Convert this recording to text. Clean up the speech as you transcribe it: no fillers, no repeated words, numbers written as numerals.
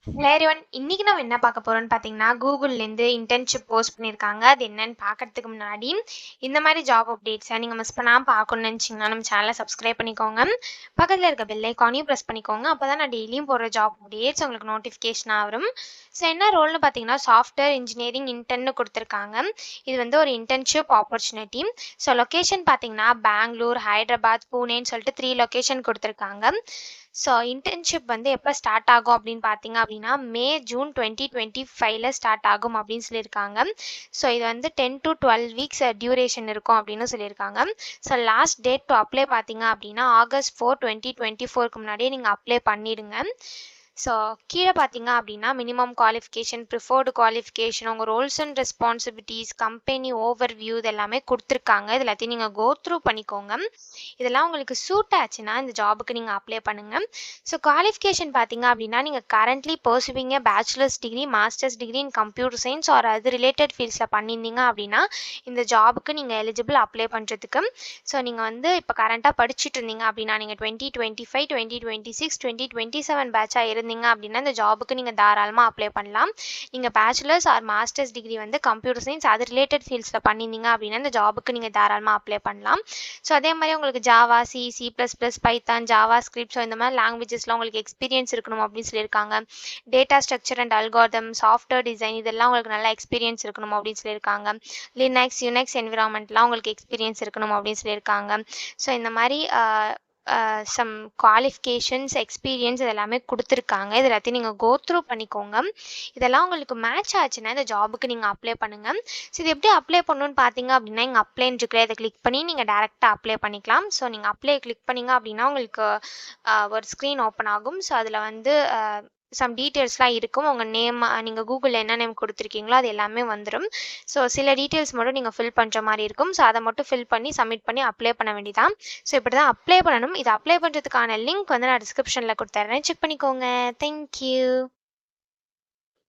Hello everyone. இன்னைக்கு நம்ம என்ன பார்க்க போறோம்னு பார்த்தீங்கன்னா, கூகுள்லேருந்து இன்டர்ன்ஷிப் போஸ்ட் பண்ணியிருக்காங்க. அது என்னன்னு பார்க்கறதுக்கு முன்னாடி, இந்த மாதிரி ஜாப் அப்டேட்ஸை நீங்கள் மிஸ் பண்ணாமல் பார்க்கணும்னு நினச்சிங்கன்னா, நம்ம சேனலை சப்ஸ்கிரைப் பண்ணிக்கோங்க. பக்கத்தில் இருக்க பெல் ஐக்கானையும் ப்ரெஸ் பண்ணிக்கோங்க. அப்போ தான் நான் டெய்லியும் போடுற ஜாப் அப்டேட்ஸ் உங்களுக்கு நோட்டிஃபிகேஷனாக வரும். ஸோ என்ன ரோல்னு பார்த்தீங்கன்னா, சாஃப்ட்வேர் இன்ஜினியரிங் இன்டர்ன்னு கொடுத்துருக்காங்க. இது வந்து ஒரு இன்டர்ன்ஷிப் ஆப்பர்ச்சுனிட்டி. ஸோ லொக்கேஷன் பார்த்தீங்கன்னா, பெங்களூர், ஹைதராபாத், பூனேன்னு சொல்லிட்டு 3 லொக்கேஷன் கொடுத்துருக்காங்க. ஸோ இன்டர்ன்ஷிப் வந்து எப்போ ஸ்டார்ட் ஆகும் அப்படின்னு பார்த்தீங்க அப்படின்னா, மே ஜூன் 2025ல ஸ்டார்ட் ஆகும் அப்படின்னு சொல்லியிருக்காங்க. ஸோ இது வந்து 10 to 12 வீக்ஸ் டியூரேஷன் இருக்கும் அப்படின்னு சொல்லியிருக்காங்க. So last date to apply பார்த்தீங்க அப்படின்னா ஆகஸ்ட் 4 2024க்கு முன்னாடியே நீங்கள் அப்ளை பண்ணிடுங்க. ஸோ கீழே பார்த்தீங்க அப்படின்னா மினிமம் குவாலிஃபிகேஷன், ப்ரிஃபர்டு குவாலிஃபிகேஷன், உங்கள் roles and responsibilities, company over view இது எல்லாமே கொடுத்துருக்காங்க. இது எல்லாத்தையும் நீங்கள் கோ த்ரூ பண்ணிக்கோங்க. இதெல்லாம் உங்களுக்கு சூட் ஆச்சுன்னா இந்த ஜாபுக்கு நீங்கள் அப்ளை பண்ணுங்கள். ஸோ குவாலிஃபிகேஷன் பார்த்தீங்க அப்படின்னா, நீங்கள் currently pursuing bachelor's degree, master's degree in computer science or அது ரிலேட்டட் ஃபீல்ட்ஸில் பண்ணியிருந்தீங்க அப்படின்னா இந்த ஜாபுக்கு நீங்கள் எலிஜிபிள் அப்ளை பண்ணுறதுக்கு. ஸோ நீங்கள் வந்து இப்போ கரண்ட்டாக படிச்சுட்டு இருந்தீங்க அப்படின்னா, நீங்கள் 2025, 2026, 2027 பேட்சாக இருந்தீங்க அப்படின்னா இந்த ஜாபுக்கு நீங்கள் தாராளமாக அப்ளை பண்ணலாம். நீங்கள் பேச்சுலர்ஸ் ஆர் மாஸ்டர்ஸ் டிகிரி வந்து கம்ப்யூட்டர் சயின்ஸ் அது ரிலேட்டட் ஃபீல்ட்ஸில் பண்ணியிருந்தீங்க அப்படின்னா இந்த ஜாபுக்கு நீங்கள் தாராளமாக அப்ளை பண்ணலாம். ஸோ அதே மாதிரி உங்களுக்கு Java, C++, Python, Java script, so இந்த மாதிரி லாங்குவேஜஸ்லாம் உங்களுக்கு எக்ஸ்பீரியன்ஸ் இருக்கணும் அப்படின்னு சொல்லியிருக்காங்க. Data structure and algorithm, software design இதெல்லாம் உங்களுக்கு நல்லா எக்ஸ்பீரியன்ஸ் இருக்கணும் அப்படின்னு சொல்லியிருக்காங்க. லினக்ஸ், யுனெக்ஸ் என்விரான்மெண்ட்லாம் உங்களுக்கு எக்ஸ்பீரியன்ஸ் இருக்கணும் அப்படின்னு சொல்லியிருக்காங்க. ஸோ இந்த மாதிரி சம் குவாலிஃபிகேஷன்ஸ், எக்ஸ்பீரியன்ஸ் இதெல்லாமே கொடுத்துருக்காங்க. இது எல்லாத்தையும் நீங்கள் கோ த்ரூ பண்ணிக்கோங்க. இதெல்லாம் உங்களுக்கு மேட்ச் ஆச்சுன்னா இந்த ஜாபுக்கு நீங்கள் அப்ளை பண்ணுங்கள். ஸோ இது எப்படி அப்ளை பண்ணணும்னு பார்த்தீங்க அப்படின்னா, இங்கே அப்ளைன்னு இருக்குல்ல, இதை கிளிக் பண்ணி நீங்கள் டேரெக்டாக அப்ளை பண்ணிக்கலாம். ஸோ நீங்கள் அப்ளை கிளிக் பண்ணிங்க அப்படின்னா உங்களுக்கு ஒரு ஸ்க்ரீன் ஓப்பன் ஆகும். ஸோ அதில் வந்து சம் டீட்டெயில்ஸ்லாம் இருக்கும். உங்கள் நேம், நீங்கள் கூகுளில் என்ன நேம் கொடுத்துருக்கீங்களோ அது எல்லாமே வந்துடும். ஸோ சில டீட்டெயில்ஸ் மட்டும் நீங்கள் ஃபில் பண்ணுற மாதிரி இருக்கும். ஸோ அதை மட்டும் ஃபில் பண்ணி சப்மிட் பண்ணி அப்ளை பண்ண வேண்டியதான். ஸோ இப்படி தான் அப்ளை பண்ணணும். இது அப்ளை பண்ணுறதுக்கான லிங்க் வந்து நான் டிஸ்கிரிப்ஷனில் கொடுத்துட்றேன். செக் பண்ணிக்கோங்க. தேங்க்யூ.